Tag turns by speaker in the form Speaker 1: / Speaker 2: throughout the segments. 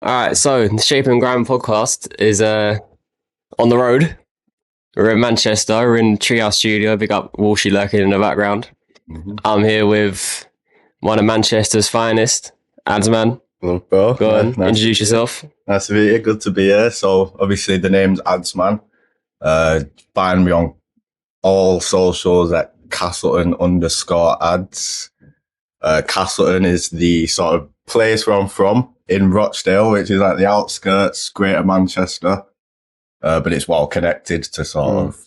Speaker 1: All right, so the Shapin Grime podcast is on the road. We're in Manchester. We're in Treehouse Studio. Big up Walshy lurking in the background.
Speaker 2: Mm-hmm.
Speaker 1: I'm here with one of Manchester's finest, Adzman.
Speaker 2: Well, bro,
Speaker 1: Go on,
Speaker 2: nice
Speaker 1: introduce yourself.
Speaker 2: Nice to be here. Good to be here. So, obviously, the name's Adzman. Find me on all socials at Castleton_ads. Castleton is the sort of place where I'm from in Rochdale, which is like the outskirts, Greater Manchester. But it's well connected to sort of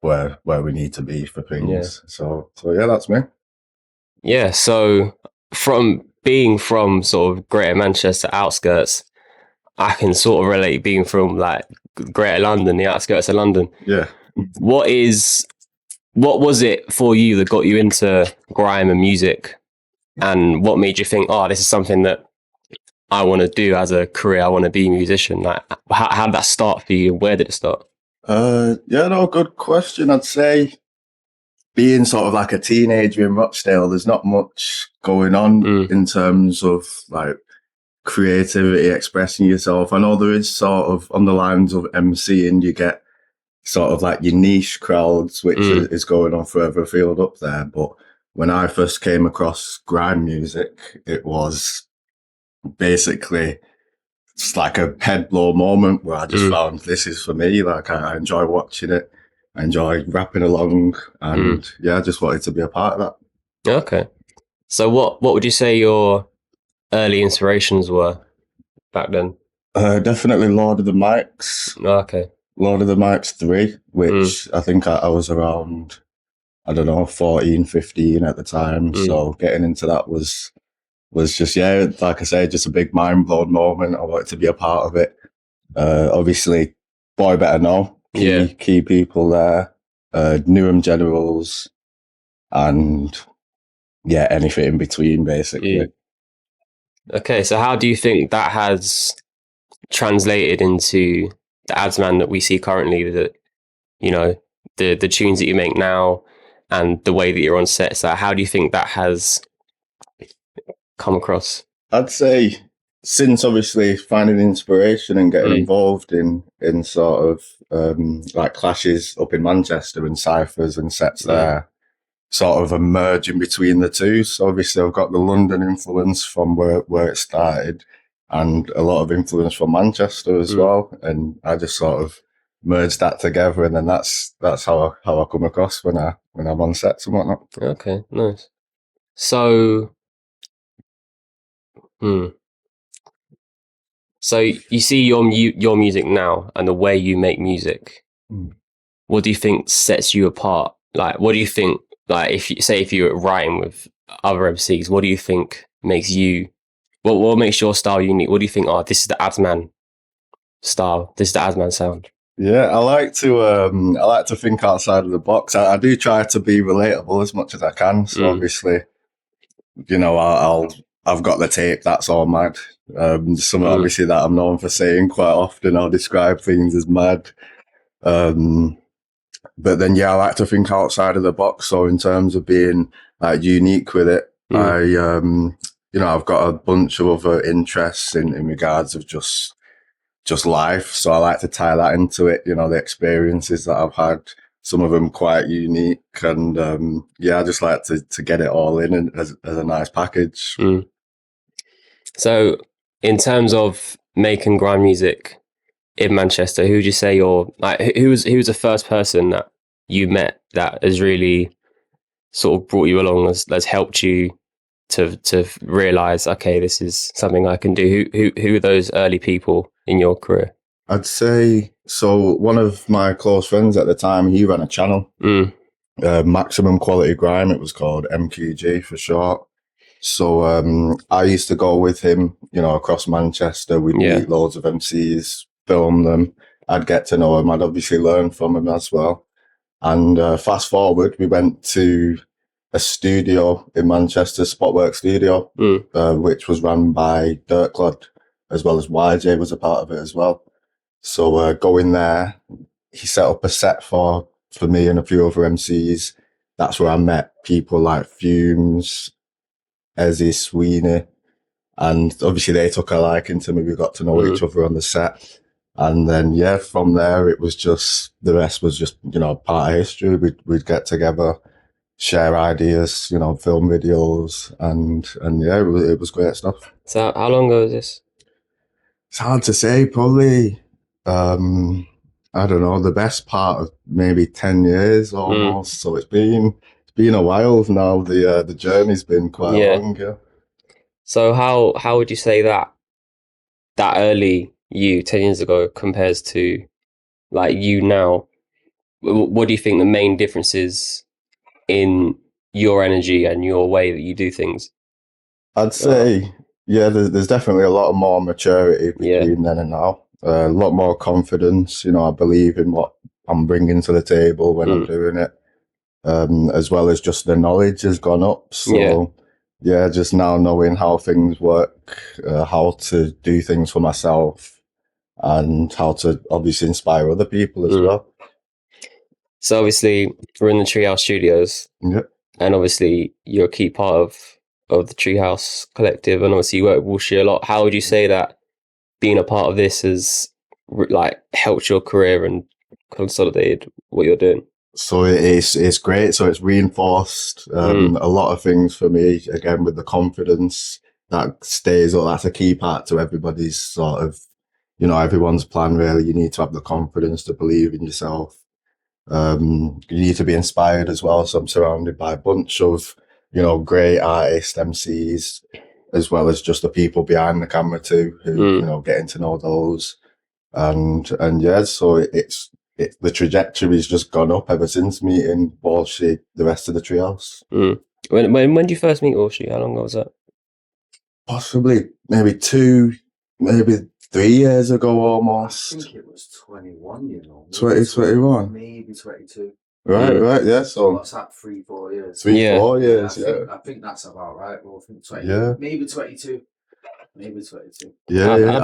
Speaker 2: where we need to be for things.
Speaker 1: Yeah.
Speaker 2: So yeah, that's me.
Speaker 1: Yeah, so from being from sort of Greater Manchester outskirts, I can sort of relate being from like Greater London, the outskirts of London.
Speaker 2: Yeah.
Speaker 1: What was it for you that got you into grime and music? And what made you think, oh, this is something that I want to do as a career? I want to be a musician. Like, how did that start for you? Where did it start?
Speaker 2: Yeah, no, good question. I'd say being sort of like a teenager in Rochdale, there's not much going on in terms of like creativity, expressing yourself. I know there is sort of on the lines of MCing, you get sort of like your niche crowds, which is going on further afield up there. But when I first came across grime music, it was basically it's like a head blow moment where I just found this is for me. Like I enjoy watching it. I enjoy rapping along, and yeah, I just wanted to be a part of that.
Speaker 1: Okay. So what would you say your early inspirations were back then?
Speaker 2: Definitely Lord of the Mics.
Speaker 1: Okay.
Speaker 2: Lord of the Mics 3, which I think I was around, I don't know, 14, 15 at the time. So getting into that was just, yeah, like I say, just a big mind blown moment. I wanted to be a part of it. Obviously, Boy Better Know, key people there, Newham Generals, and yeah, anything in between, basically.
Speaker 1: Okay, so how do you think that has translated into the Adzman that we see currently? That, you know, the tunes that you make now and the way that you're on set. So how do you think that has come across?
Speaker 2: I'd say since obviously finding inspiration and getting involved in sort of like clashes up in Manchester and cyphers and sets there, sort of emerging between the two. So obviously I've got the London influence from where it started and a lot of influence from Manchester as well. And I just sort of merged that together, and then that's how I come across when I'm on sets and whatnot.
Speaker 1: Okay, nice. So so you see your music now and the way you make music. What do you think sets you apart? Like, what do you think? Like, if you were writing with other MCs, what do you think makes you? What makes your style unique? What do you think? Oh, this is the Adzman style. This is the Adzman sound.
Speaker 2: Yeah, I like to think outside of the box. I do try to be relatable as much as I can. So obviously, you know, I've got the tape. That's all mad. Something obviously that I'm known for saying quite often. I'll describe things as mad. But then, yeah, I like to think outside of the box. So in terms of being unique with it, you know, I've got a bunch of other interests in regards of just life. So I like to tie that into it, you know, the experiences that I've had, some of them quite unique. And yeah, I just like to get it all in as a nice package.
Speaker 1: So in terms of making grime music in Manchester, who would you say you're like? Who was the first person that you met that has really sort of brought you along, has helped you to realize, okay, this is something I can do? Who are those early people in your career?
Speaker 2: I'd say so. One of my close friends at the time, he ran a channel, Maximum Quality Grime. It was called MQG for short. So I used to go with him, you know, across Manchester. We'd meet loads of MCs, film them. I'd get to know him. I'd obviously learn from him as well. And fast forward, we went to a studio in Manchester, Spotwork Studio, which was run by Dirtclad, as well as YJ was a part of it as well. So going there, he set up a set for me and a few other MCs. That's where I met people like Fumes, Ezzy, Sweeney, And obviously they took a liking to me. We got to know each other on the set. And then, yeah, from there, it was just, the rest was just, you know, part of history. We'd get together, share ideas, you know, film videos, and yeah, it was great stuff.
Speaker 1: So how long ago was this?
Speaker 2: It's hard to say, probably, I don't know, the best part of maybe 10 years almost. So it's been a while now. The journey's been quite long, yeah.
Speaker 1: So how would you say that early you 10 years ago compares to like you now? What do you think the main difference is in your energy and your way that you do things?
Speaker 2: I'd say, yeah, there's definitely a lot of more maturity between then and now. A lot more confidence. You know, I believe in what I'm bringing to the table when I'm doing it, as well as just the knowledge has gone up. So, yeah, just now knowing how things work, how to do things for myself, and how to obviously inspire other people as well.
Speaker 1: So obviously we're in the Treehouse Studios, and obviously you're a key part of the Treehouse collective, and obviously you work with Walshy a lot. How would you say that being a part of this has like helped your career and consolidated what you're doing?
Speaker 2: So it's great. So it's reinforced a lot of things for me, again, with the confidence that stays up. That's a key part to everybody's sort of, you know, everyone's plan really. You need to have the confidence to believe in yourself. You need to be inspired as well. So I'm surrounded by a bunch of, you know, great artists, MCs, as well as just the people behind the camera too, who, you know, getting to know those. And yeah, so the trajectory's just gone up ever since meeting Walshy, the rest of the Treehouse.
Speaker 1: When did you first meet Walshy? How long ago was that?
Speaker 2: Possibly maybe 3 years ago almost.
Speaker 3: I think it was 21, you know.
Speaker 2: 2021?
Speaker 3: Maybe 22.
Speaker 2: Right, yeah. So
Speaker 3: what's that, 3-4 years?
Speaker 2: 4 years, yeah.
Speaker 3: I think that's about right. Well, I think 20,
Speaker 2: yeah.
Speaker 3: Maybe 22.
Speaker 2: Yeah,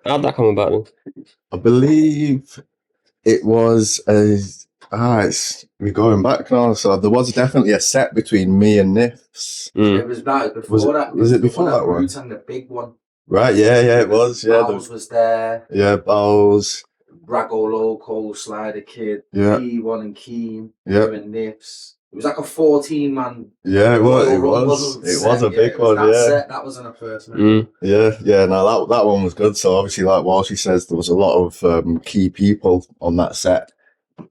Speaker 1: how'd that come about then?
Speaker 2: I believe it was we're going back now. So there was definitely a set between me and Nifs.
Speaker 3: It was before that.
Speaker 2: Was it before that one?
Speaker 3: And the big one.
Speaker 2: Right, yeah, it was. Yeah,
Speaker 3: Bowles was there.
Speaker 2: Yeah, Bowles.
Speaker 3: Rago Loco, Slider Kid, P1 and Keen, doing Nifs. It was like a 14-man.
Speaker 2: Yeah, it was. It was a big one.
Speaker 3: That wasn't a first.
Speaker 2: Yeah. No, that one was good. So obviously, like Walshy says, there was a lot of key people on that set,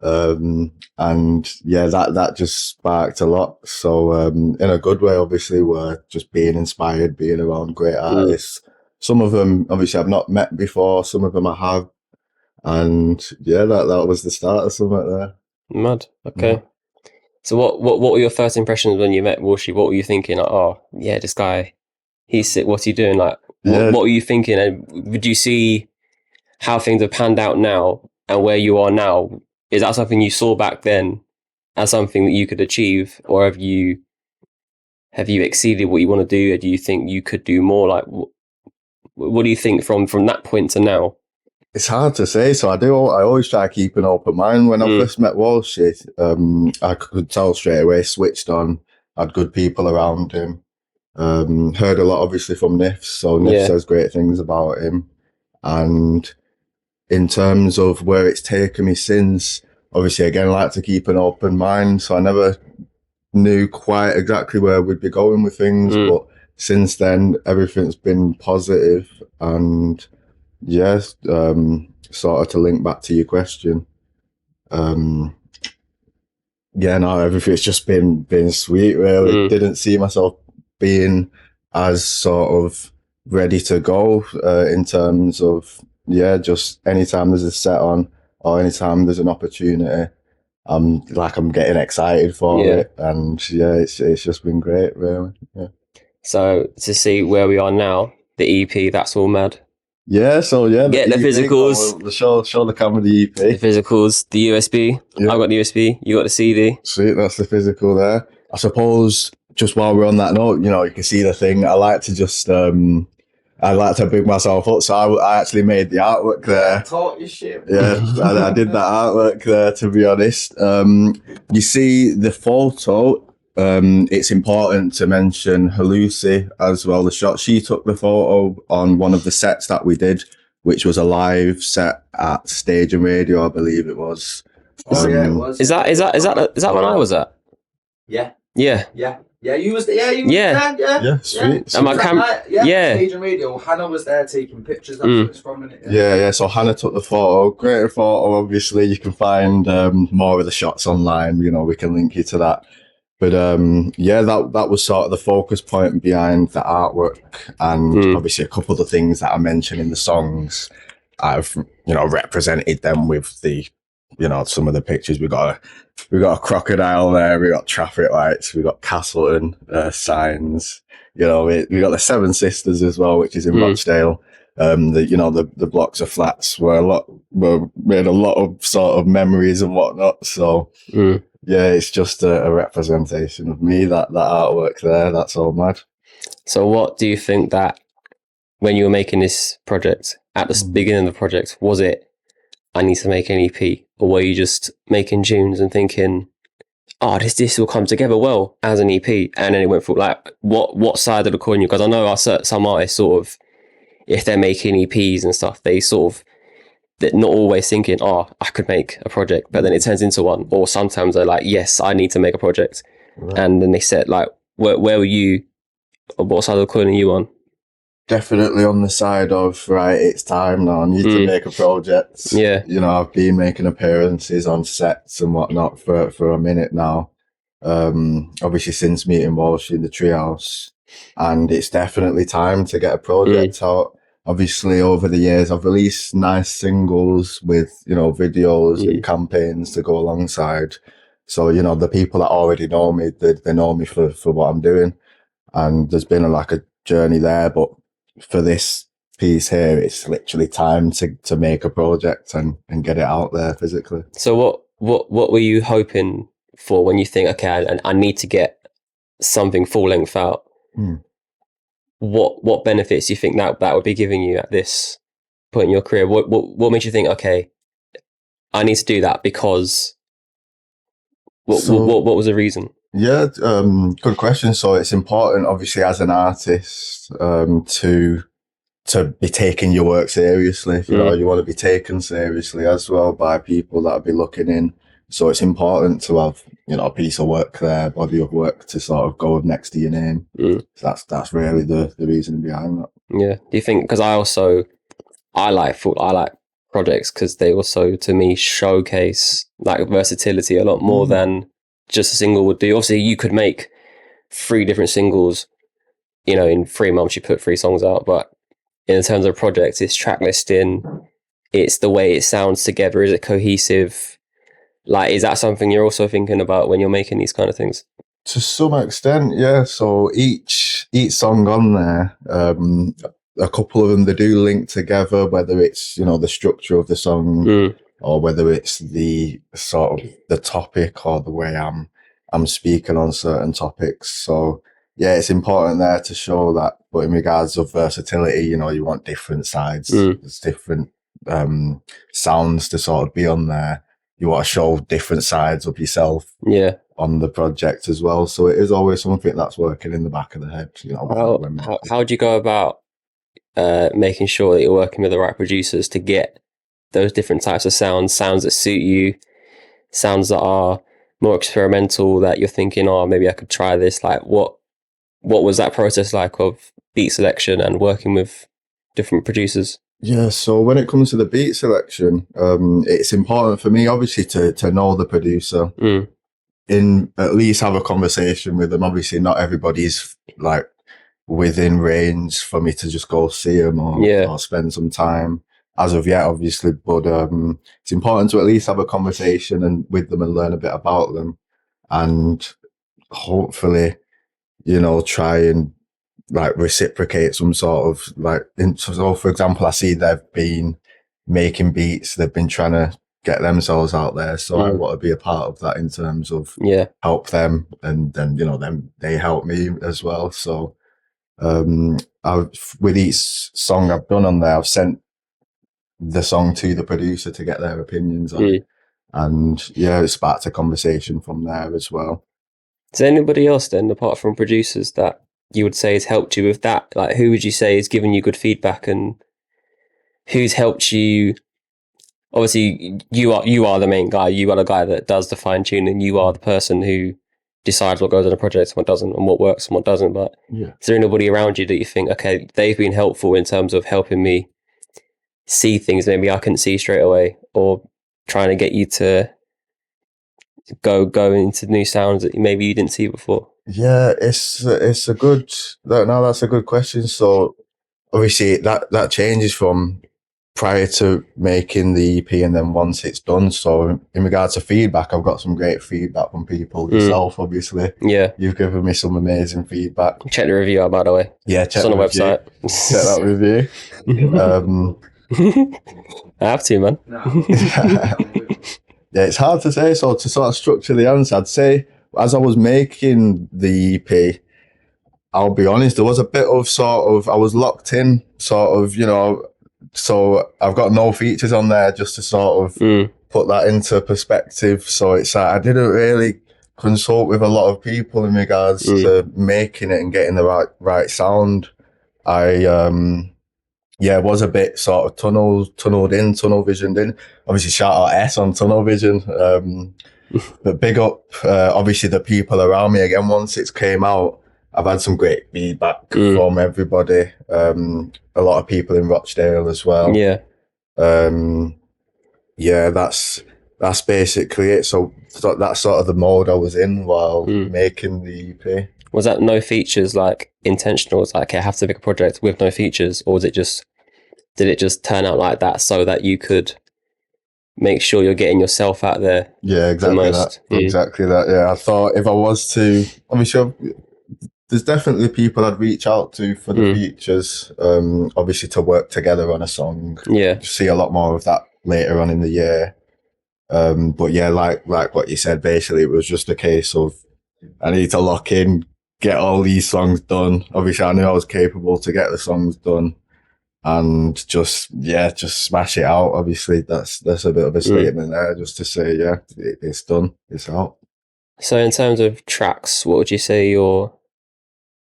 Speaker 2: and yeah, that just sparked a lot. So in a good way, obviously, we're just being inspired, being around great artists. Some of them, obviously, I've not met before. Some of them I have. And yeah, that was the start of something there.
Speaker 1: Mad. Okay. So what were your first impressions when you met Walshy? What were you thinking? Like, oh yeah, this guy, he's sick. What's he doing? Like, what were you thinking? And would you see how things have panned out now and where you are now? Is that something you saw back then as something that you could achieve, or have you exceeded what you want to do? Or do you think you could do more? Like, what do you think from that point to now?
Speaker 2: It's hard to say. So I always try to keep an open mind. When I first met Walshy, I could tell straight away, switched on, had good people around him. Heard a lot, obviously, from Nifs. So Nifs says great things about him. And in terms of where it's taken me since, obviously, again, I like to keep an open mind. So I never knew quite exactly where we'd be going with things. But since then, everything's been positive. And yes, sort of to link back to your question. Yeah, no, everything's just been sweet, really. Didn't see myself being as sort of ready to go in terms of, just anytime there's a set on or anytime there's an opportunity, I'm getting excited for it. And it's just been great, really. Yeah.
Speaker 1: So to see where we are now, the EP, that's all mad.
Speaker 2: Yeah, so
Speaker 1: get the physicals.
Speaker 2: Show the camera the EP.
Speaker 1: The physicals, the USB. I've got the USB. You got the CD.
Speaker 2: Sweet, that's the physical there. I suppose just while we're on that note, you can see the thing. I like to just I like to big myself up, so I actually made the artwork there.
Speaker 3: Taught you shit.
Speaker 2: Yeah, I did that artwork there. To be honest, you see the photo. it's important to mention Halusi as well. The shot she took the photo on one of the sets that we did, which was a live set at Stage and Radio, I believe it was.
Speaker 3: Oh yeah, it was.
Speaker 1: Is that when I was at?
Speaker 3: Yeah.
Speaker 1: Yeah.
Speaker 3: Yeah. Yeah, you was there. Yeah, you
Speaker 1: Yeah.
Speaker 3: was there.
Speaker 2: Yeah, sweet.
Speaker 1: And my yeah.
Speaker 3: Stage and Radio. Hannah was there taking pictures. That's what it's from, innit?
Speaker 2: Yeah. So Hannah took the photo. Great photo. Obviously, you can find more of the shots online. You know, we can link you to that. But that was sort of the focus point behind the artwork, and obviously a couple of the things that I mentioned in the songs, I've represented them with the some of the pictures. We got a crocodile there, we got traffic lights, we got Castleton signs. We got the Seven Sisters as well, which is in Rochdale. The blocks of flats were made a lot of sort of memories and whatnot. So. Yeah, it's just a representation of me, that artwork there. That's all mad.
Speaker 1: So what do you think that when you were making this project, at the beginning of the project, was it, I need to make an EP? Or were you just making tunes and thinking, oh, this will come together well as an EP? And then it went through, like, what side of the coin? Because I know some artists sort of, if they're making EPs and stuff, they sort of, they're not always thinking, oh, I could make a project, but then it turns into one. Or sometimes they're like, yes, I need to make a project. Right. And then they said, like, where were you, or what side of the coin are you on?
Speaker 2: Definitely on the side of, right, it's time now, I need to make a project.
Speaker 1: Yeah.
Speaker 2: I've been making appearances on sets and whatnot for a minute now. Obviously since meeting Walshy in the Treehouse. And it's definitely time to get a project out. Obviously, over the years, I've released nice singles with, videos and campaigns to go alongside. So, the people that already know me, they know me for what I'm doing. And there's been a journey there. But for this piece here, it's literally time to make a project and get it out there physically.
Speaker 1: So what were you hoping for when you think, okay, I need to get something full length out? What benefits do you think that would be giving you at this point in your career? What made you think, okay, I need to do that because what was the reason?
Speaker 2: Yeah, good question. So it's important, obviously, as an artist, to be taking your work seriously. You want to be taken seriously as well by people that'll be looking in. So it's important to have, a piece of work there, body of work to sort of go next to your name. So that's really the reason behind that.
Speaker 1: Yeah. Do you think, because I like projects because they also, to me, showcase like versatility a lot more than just a single would do. Obviously, you could make 3 different singles, in 3 months you put 3 songs out, but in terms of projects, it's track listing, it's the way it sounds together, is it cohesive? Like, is that something you're also thinking about when you're making these kind of things?
Speaker 2: To some extent, yeah. So each song on there, a couple of them, they do link together, whether it's, the structure of the song or whether it's the sort of the topic or the way I'm speaking on certain topics. So yeah, it's important there to show that. But in regards of versatility, you want different sides. There's different sounds to sort of be on there. You want to show different sides of yourself on the project as well. So it is always something that's working in the back of the head.
Speaker 1: How do you go about making sure that you're working with the right producers to get those different types of sounds that suit you, sounds that are more experimental, that you're thinking, oh, maybe I could try this? Like, what was that process like of beat selection and working with different producers?
Speaker 2: Yeah, so when it comes to the beat selection, it's important for me, obviously, to know the producer, in at least have a conversation with them. Obviously, not everybody's like within range for me to just go see them or spend some time as of yet, obviously. But it's important to at least have a conversation and with them and learn a bit about them, and hopefully, try and like reciprocate some sort of so for example, I see they've been making beats, they've been trying to get themselves out there, so I want to be a part of that in terms of help them, and then them, they help me as well. So with each song I've done on there, I've sent the song to the producer to get their opinions on it, and it sparked a conversation from there as well.
Speaker 1: Is there anybody else then, apart from producers, that you would say has helped you with that? Like, who would you say has given you good feedback, and who's helped you? Obviously, you are the main guy. You are the guy that does the fine tuning. You are the person who decides what goes on a project and what doesn't, and what works and what doesn't. But is there anybody around you that you think, okay, they've been helpful in terms of helping me see things maybe I couldn't see straight away, or trying to get you to go into new sounds that maybe you didn't see before?
Speaker 2: Yeah, it's a good. No, that's a good question. So obviously that changes from prior to making the EP and then once it's done. So in regards to feedback, I've got some great feedback from people. Yourself, obviously.
Speaker 1: Yeah.
Speaker 2: You've given me some amazing feedback.
Speaker 1: Check the review out, by the way.
Speaker 2: Yeah, check
Speaker 1: it's on the
Speaker 2: review.
Speaker 1: website.
Speaker 2: Check that review.
Speaker 1: I have to, man.
Speaker 2: Yeah, it's hard to say. So to sort of structure the answer, I'd say as I was making the EP, I'll be honest, there was a bit of I was locked in, so I've got no features on there just to sort of put that into perspective. So it's like I didn't really consult with a lot of people in regards to making it and getting the right sound. I was a bit sort of tunnel visioned in. Obviously, shout out S on tunnel vision. But big up, obviously, the people around me. Again, once it came out, I've had some great feedback from everybody. A lot of people in Rochdale as well.
Speaker 1: Yeah.
Speaker 2: That's basically it. So that's sort of the mode I was in while making the EP.
Speaker 1: Was that no features like intentional? It's like, okay, I have to make a project with no features, or did it just turn out like that so that you could make sure you're getting yourself out there?
Speaker 2: Yeah, exactly that. Exactly that. Yeah, I thought if I was to, obviously, there's definitely people I'd reach out to for the features. Obviously, to work together on a song.
Speaker 1: Yeah,
Speaker 2: see a lot more of that later on in the year. But yeah, like what you said, basically, it was just a case of I need to lock in, get all these songs done. Obviously, I knew I was capable to get the songs done, and just smash it out. Obviously, that's a bit of a statement there, just to say, yeah, it's done, it's out. So
Speaker 1: in terms of tracks, what would you say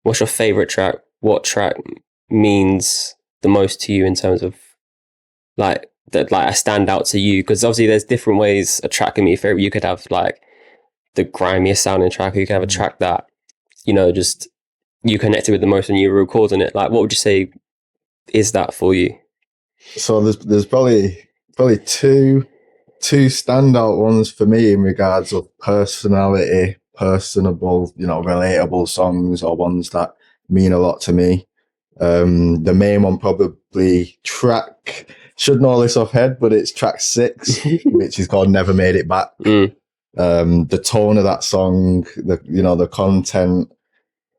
Speaker 1: what's your favorite track? What track means the most to you in terms of like that, like a standout to you? Because obviously there's different ways a track can be your favorite. You could have like the grimiest sounding track, or you can have a track that, just you connected with the most when you were recording it. Like, what would you say is that for you?
Speaker 2: So there's probably two standout ones for me in regards of personality, personable, relatable songs, or ones that mean a lot to me. The main one probably should know this off head, but it's track 6, which is called Never Made It Back. The tone of that song, the content,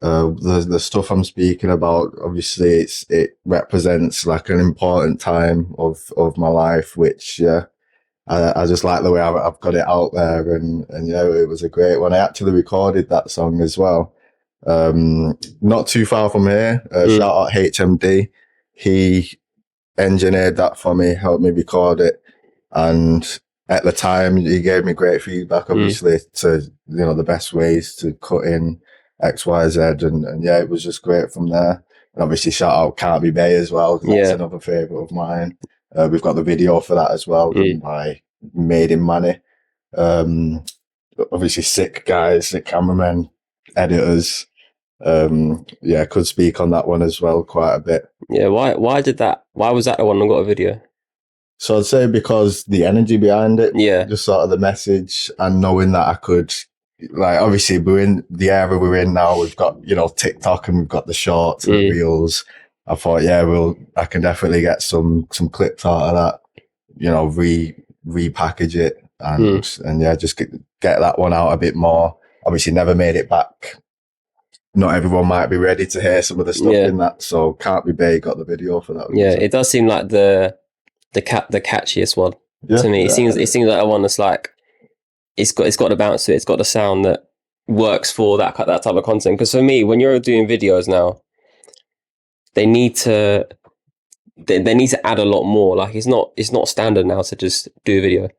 Speaker 2: the stuff I'm speaking about, obviously it represents like an important time of my life, which I just like the way I've got it out there, and it was a great one. I actually recorded that song as well, not too far from here. Shout out HMD, he engineered that for me, helped me record it, and at the time he gave me great feedback, obviously, to the best ways to cut in XYZ, and it was just great from there. And obviously shout out Can't Be Bay as well, that's another favourite of mine. We've got the video for that as well, done by Made in Manny. Obviously sick guys, sick cameramen, editors. Could speak on that one as well quite a bit. Yeah, why was that the one that got a video? So I'd say because the energy behind it, just sort of the message, and knowing that I could, like, obviously we're in the era we're in now, we've got, TikTok, and we've got the shorts and the reels. I thought, I can definitely get some clips out of that, repackage it, and just get that one out a bit more. Obviously Never Made It Back. Not everyone might be ready to hear some of the stuff in that, so Can't Be Bay got the video for that. Yeah, it does seem like the catchiest one to me. It seems like a one that's like it's got the bounce to it. It's got the sound that works for that type of content. Because for me, when you're doing videos now, they need to add a lot more. Like it's not standard now to just do a video.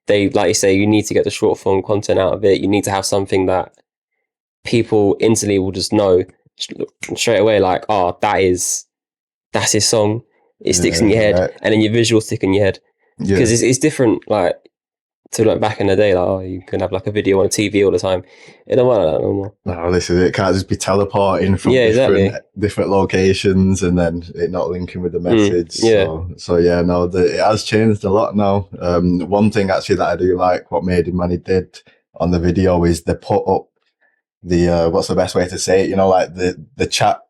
Speaker 2: They, like you say, you need to get the short form content out of it. You need to have something that
Speaker 1: people instantly will just know straight away, like, oh, that's his song. It sticks in your head, and then your visuals stick in your head. Because it's different, like, to like back in the day, like, oh, you can have like a video on a TV all the time. It don't matter that no more.
Speaker 2: No, this is it. Can't just be teleporting from different locations and then it not linking with the message. So yeah, no, it has changed a lot now. One thing actually that I do like what Made in Money did on the video is they put up the what's the best way to say it? You know, like the chat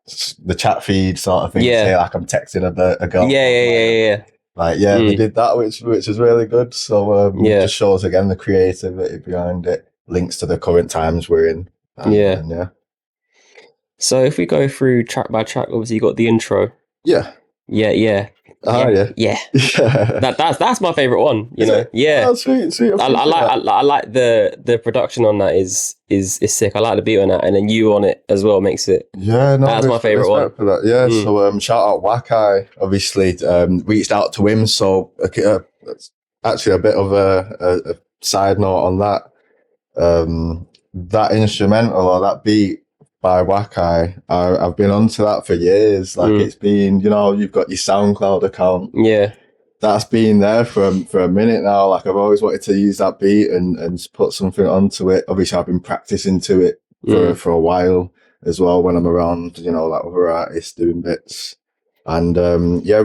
Speaker 2: feed sort of thing. Say like I'm texting a girl.
Speaker 1: Yeah.
Speaker 2: Like, they did that, which is really good. So, it just shows, again, the creativity behind it, links to the current times we're in. And
Speaker 1: So, if we go through track by track, obviously you got the intro.
Speaker 2: Yeah.
Speaker 1: That's my favorite one. You know,
Speaker 2: Oh, sweet.
Speaker 1: I like the production on that is sick. I like the beat on that, and then you on it as well makes it. That's my favorite one.
Speaker 2: For that. Yeah. So shout out Wakai. Obviously, reached out to him. So actually, a bit of a side note on that. That instrumental or that beat by Wakai, I've been onto that for years. Like it's been, you know, you've got your SoundCloud account.
Speaker 1: Yeah.
Speaker 2: That's been there for a minute now. Like I've always wanted to use that beat and put something onto it. Obviously I've been practicing to it for a while as well when I'm around, you know, like other artists doing bits. And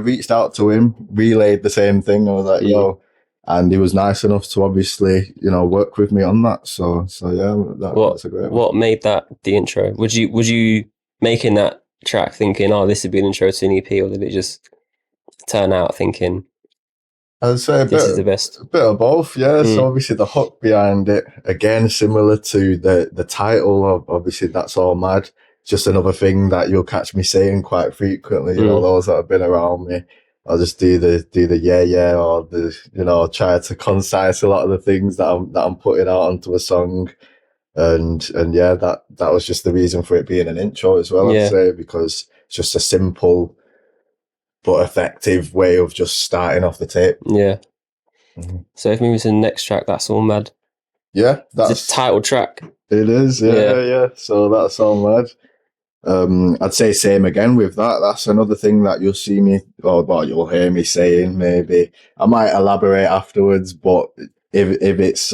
Speaker 2: reached out to him, relayed the same thing. I was like, yo, and he was nice enough to obviously, you know, work with me on that. So yeah, that's a great one.
Speaker 1: What made that the intro? Was you making that track thinking, oh, this would be an intro to an EP, or did it just turn out thinking,
Speaker 2: I'd say
Speaker 1: this is the best?
Speaker 2: A bit of both, yeah. So obviously the hook behind it, again, similar to the title of obviously That's All Mad. Just another thing that you'll catch me saying quite frequently. You know, those that have been around me, I'll just do the yeah, or the, you know, try to concise a lot of the things that I'm putting out onto a song. And yeah, that was just the reason for it being an intro as well, I'd say, because it's just a simple but effective way of just starting off the tape.
Speaker 1: Yeah. So if we move to the next track, That's All Mad.
Speaker 2: Yeah, that's
Speaker 1: the title track.
Speaker 2: It is, yeah. So That's All Mad. I'd say same again with that. That's another thing that you'll see me, or what you'll hear me saying. Maybe I might elaborate afterwards, but if it's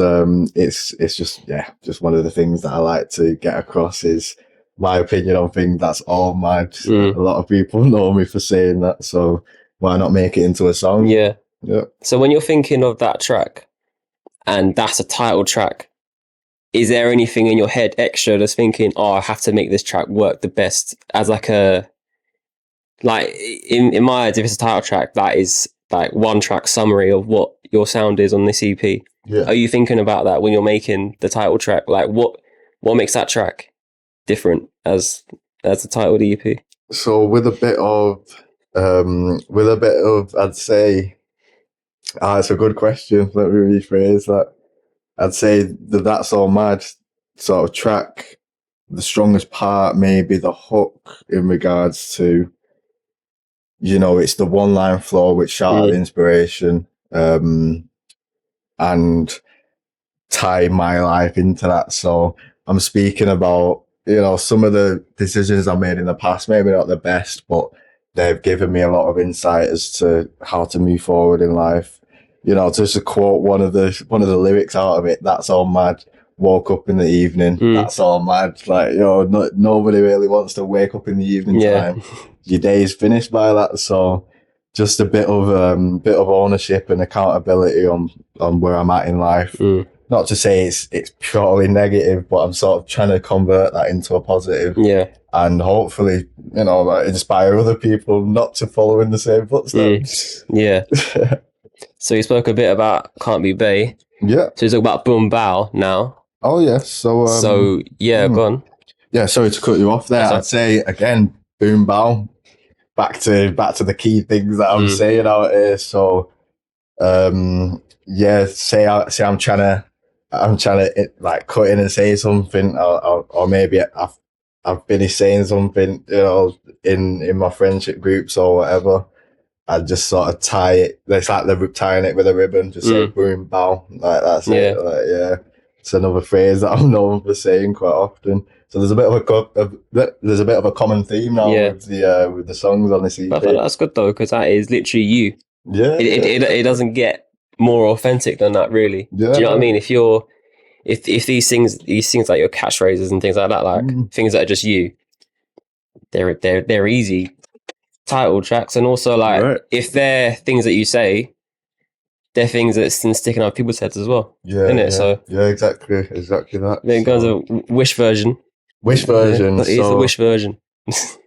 Speaker 2: just one of the things that I like to get across is my opinion on things. That's all mad. A lot of people know me for saying that, so why not make it into a song?
Speaker 1: Yeah. So when you're thinking of that track, and that's a title track, is there anything in your head extra that's thinking, oh, I have to make this track work the best as like a, like in my head, if it's a title track, that is like one track summary of what your sound is on this EP.
Speaker 2: Yeah.
Speaker 1: Are you thinking about that when you're making the title track? Like what makes that track different as the title of the EP?
Speaker 2: So with a bit of, I'd say, it's a good question. Let me rephrase that. I'd say the That's All Mad sort of track, the strongest part may be the hook in regards to, you know, it's the one line flow which shout out inspiration, and tie my life into that. So I'm speaking about, you know, some of the decisions I made in the past, maybe not the best, but they've given me a lot of insight as to how to move forward in life. You know, just to quote one of the lyrics out of it, That's all mad. Woke up in the evening. That's all mad. Like, you know, nobody really wants to wake up in the evening time. Your day is finished by that. So just a bit of ownership and accountability on where I'm at in life. Not to say it's purely negative, but I'm sort of trying to convert that into a positive.
Speaker 1: Yeah.
Speaker 2: And hopefully, you know, like, inspire other people not to follow in the same footsteps.
Speaker 1: Yeah. So you spoke a bit about Can't Be Bay.
Speaker 2: Yeah.
Speaker 1: So you talk about Boom Bow now.
Speaker 2: Oh yeah. So
Speaker 1: go on.
Speaker 2: Yeah, sorry to cut you off there. I'd say again, Boom Bow. Back to the key things that I'm saying out here. So say I'm trying to like cut in and say something, or maybe I've been saying something, you know, in my friendship groups or whatever. I just sort of tie it. It's like they're tying it with a ribbon. Just say Boom Bow, like that's it. Like, yeah. It's another phrase that I'm known for saying quite often. So there's a bit of a common theme now with the songs on this EP.
Speaker 1: But I thought that's good though, because that is literally you.
Speaker 2: Yeah,
Speaker 1: it doesn't get more authentic than that, really.
Speaker 2: Yeah,
Speaker 1: do you know what I mean? If these things like your catchphrases and things like that, like things that are just you, they're easy title tracks, and also like if they're things that you say, they're things that's been sticking on people's heads as well.
Speaker 2: Yeah,
Speaker 1: isn't it?
Speaker 2: Yeah,
Speaker 1: so
Speaker 2: exactly that.
Speaker 1: Then it goes a Wish version.
Speaker 2: Wish version.
Speaker 1: Yeah, it's the Wish version.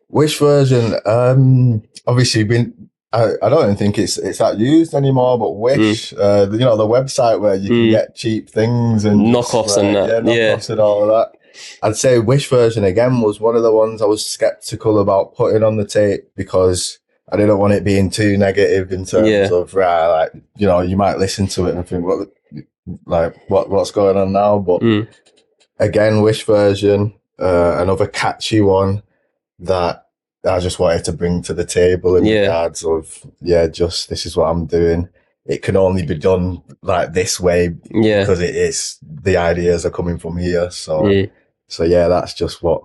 Speaker 2: Wish version. Obviously, I don't even think it's that used anymore. But Wish, you know, the website where you can get cheap things and
Speaker 1: knockoffs and that.
Speaker 2: Knockoffs and all of that. I'd say Wish version again was one of the ones I was skeptical about putting on the tape because I didn't want it being too negative in terms of like, you know, you might listen to it and think what's going on now. But again, Wish version, another catchy one that I just wanted to bring to the table in regards of just this is what I'm doing. It can only be done like this way because it is the ideas are coming from here. So that's just what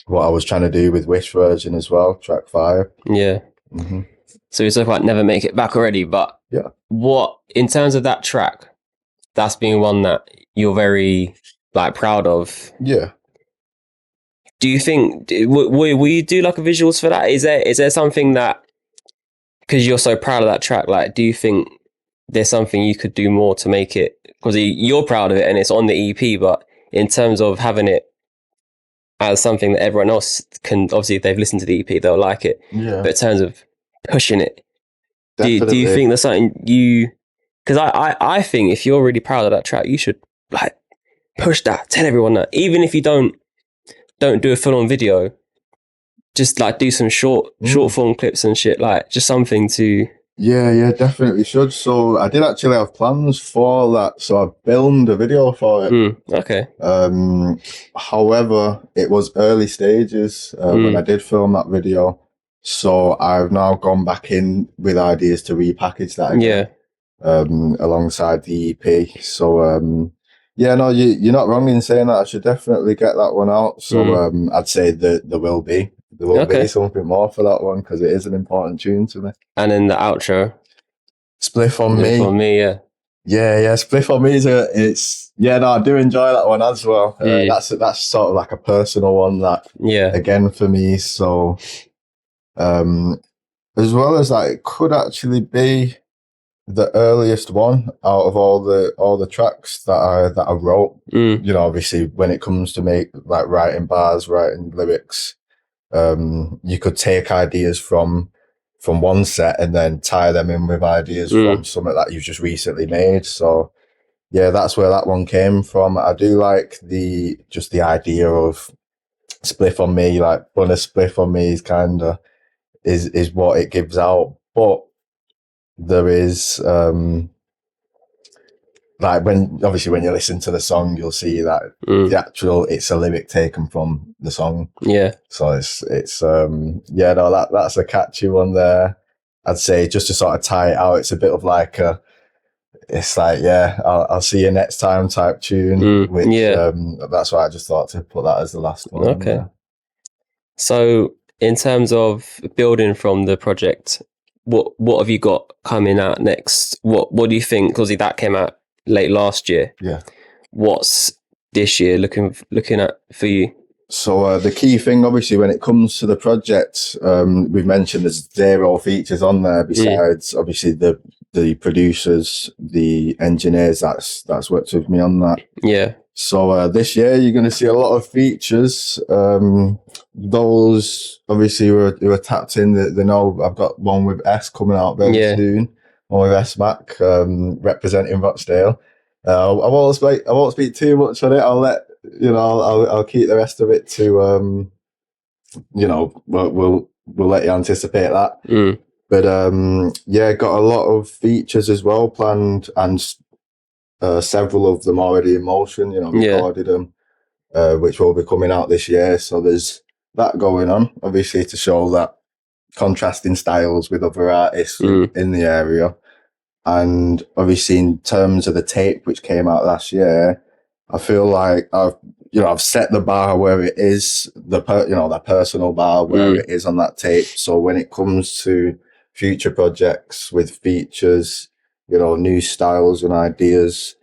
Speaker 2: I was trying to do with Wish version as well, track 5.
Speaker 1: Yeah. So we talk about Never Make It Back already, but what in terms of that track, that's being one that you're very like proud of.
Speaker 2: Yeah.
Speaker 1: Do you think will you do like a visuals for that? Is there something that, because you're so proud of that track, like do you think there's something you could do more to make it, because you're proud of it and it's on the EP, but in terms of having it as something that everyone else can, obviously if they've listened to the EP they'll like it, but in terms of pushing it, do you think there's something because I think if you're really proud of that track, you should like push that, tell everyone that, even if you don't do a full-on video, just like do some short form clips and shit, like just something to...
Speaker 2: Yeah, definitely should. So I did actually have plans for that, so I filmed a video for it.
Speaker 1: Okay.
Speaker 2: However, it was early stages when I did film that video, so I've now gone back in with ideas to repackage that again, alongside the EP. So yeah, no, you're not wrong in saying that. I should definitely get that one out. So I'd say that there will be something more for that one because it is an important tune to me.
Speaker 1: And then the outro,
Speaker 2: Spliff on Me.
Speaker 1: On Me, yeah.
Speaker 2: Yeah, Spliff on Me I do enjoy that one as well. That's sort of like a personal one that again for me. So as well as that, it could actually be the earliest one out of all the tracks that I wrote. You know, obviously when it comes to writing bars, writing lyrics, you could take ideas from one set and then tie them in with ideas from something that you've just recently made. So yeah, that's where that one came from. I do like the idea of Spliff on Me, like when a spliff on me is kind of is what it gives out, but there is like when you listen to the song, you'll see that it's a lyric taken from the song. Yeah. So it's that's a catchy one there. I'd say just to sort of tie it out, it's a bit of like I'll see you next time type tune. That's why I just thought to put that as the last one.
Speaker 1: Okay. So in terms of building from the project, what have you got coming out next? What do you think? Because that came out late last year.
Speaker 2: Yeah.
Speaker 1: What's this year looking at for you?
Speaker 2: So the key thing, obviously, when it comes to the project, we've mentioned there's 0 features on there besides obviously the producers, the engineers that's worked with me on that.
Speaker 1: Yeah.
Speaker 2: So this year you're going to see a lot of features. Those obviously who are tapped in, they know I've got one with S coming out very soon. One with S Mac representing Rochdale. I won't speak too much on it. I'll let I'll keep the rest of it to we'll let you anticipate that. But got a lot of features as well planned, and several of them already in motion. Recorded them, which will be coming out this year. So there's that going on, obviously, to show that contrasting styles with other artists in the area. And obviously, in terms of the tape which came out last year, I feel like I've set the bar where it is, that personal bar where it is on that tape. So when it comes to future projects with features, new styles and ideas,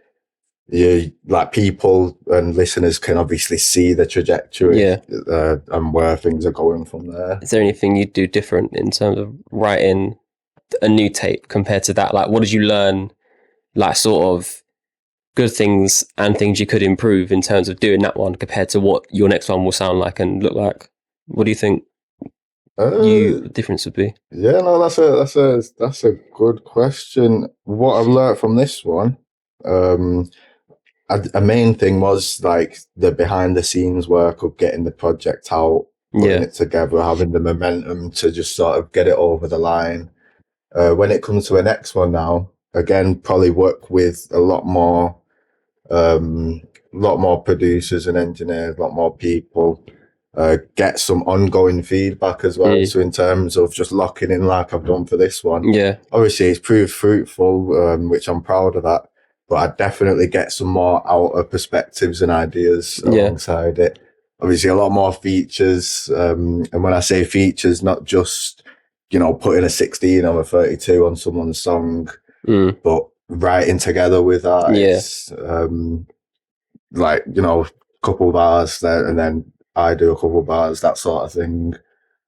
Speaker 2: like people and listeners can obviously see the trajectory and where things are going from there.
Speaker 1: Is there anything you'd do different in terms of writing a new tape compared to that? Like, what did you learn, like sort of good things and things you could improve in terms of doing that one compared to what your next one will sound like and look like? What do you think the difference would be?
Speaker 2: Yeah, no, that's a good question. What I've learned from this one, a main thing was like the behind the scenes work of getting the project out, putting it together, having the momentum to just sort of get it over the line. When it comes to the next one now, again, probably work with a lot more producers and engineers, a lot more people, get some ongoing feedback as well. So in terms of just locking in like I've done for this one, obviously it's proved fruitful, which I'm proud of that, but I definitely get some more outer perspectives and ideas alongside it. Obviously a lot more features, and when I say features, not just putting a 16 or a 32 on someone's song, but writing together with artists, like couple bars there, and then I do a couple bars, that sort of thing,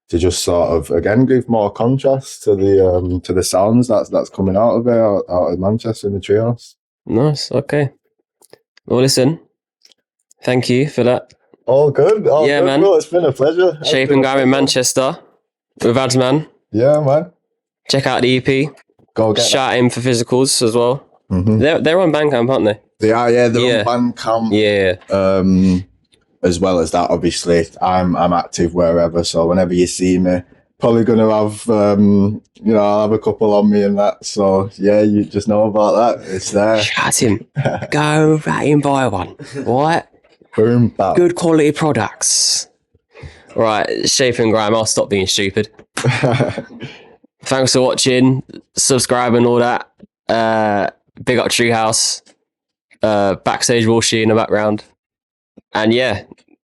Speaker 2: to just sort of again give more contrast to the sounds that's coming out of it, out of Manchester in the Treehouse.
Speaker 1: Nice. Okay. Well, listen, thank you for that.
Speaker 2: All good. Good, man. Well, it's been a pleasure.
Speaker 1: Shapin Grime in Manchester with Adzman.
Speaker 2: Yeah, man.
Speaker 1: Check out the EP.
Speaker 2: Go get
Speaker 1: shout him for physicals as well. They're on Bandcamp, aren't they?
Speaker 2: They are, they're on Bandcamp.
Speaker 1: Yeah.
Speaker 2: As well as that, obviously, I'm active wherever, so whenever you see me, probably gonna have I'll have a couple on me and that. So yeah, you just know about that. It's there.
Speaker 1: Shout him. Go right and buy one. Right?
Speaker 2: Boom, bap.
Speaker 1: Good quality products. Right, Shapin Grime, I'll stop being stupid. Thanks for watching, subscribe and all that. Big up Treehouse. Backstage Walshy in the background. And yeah,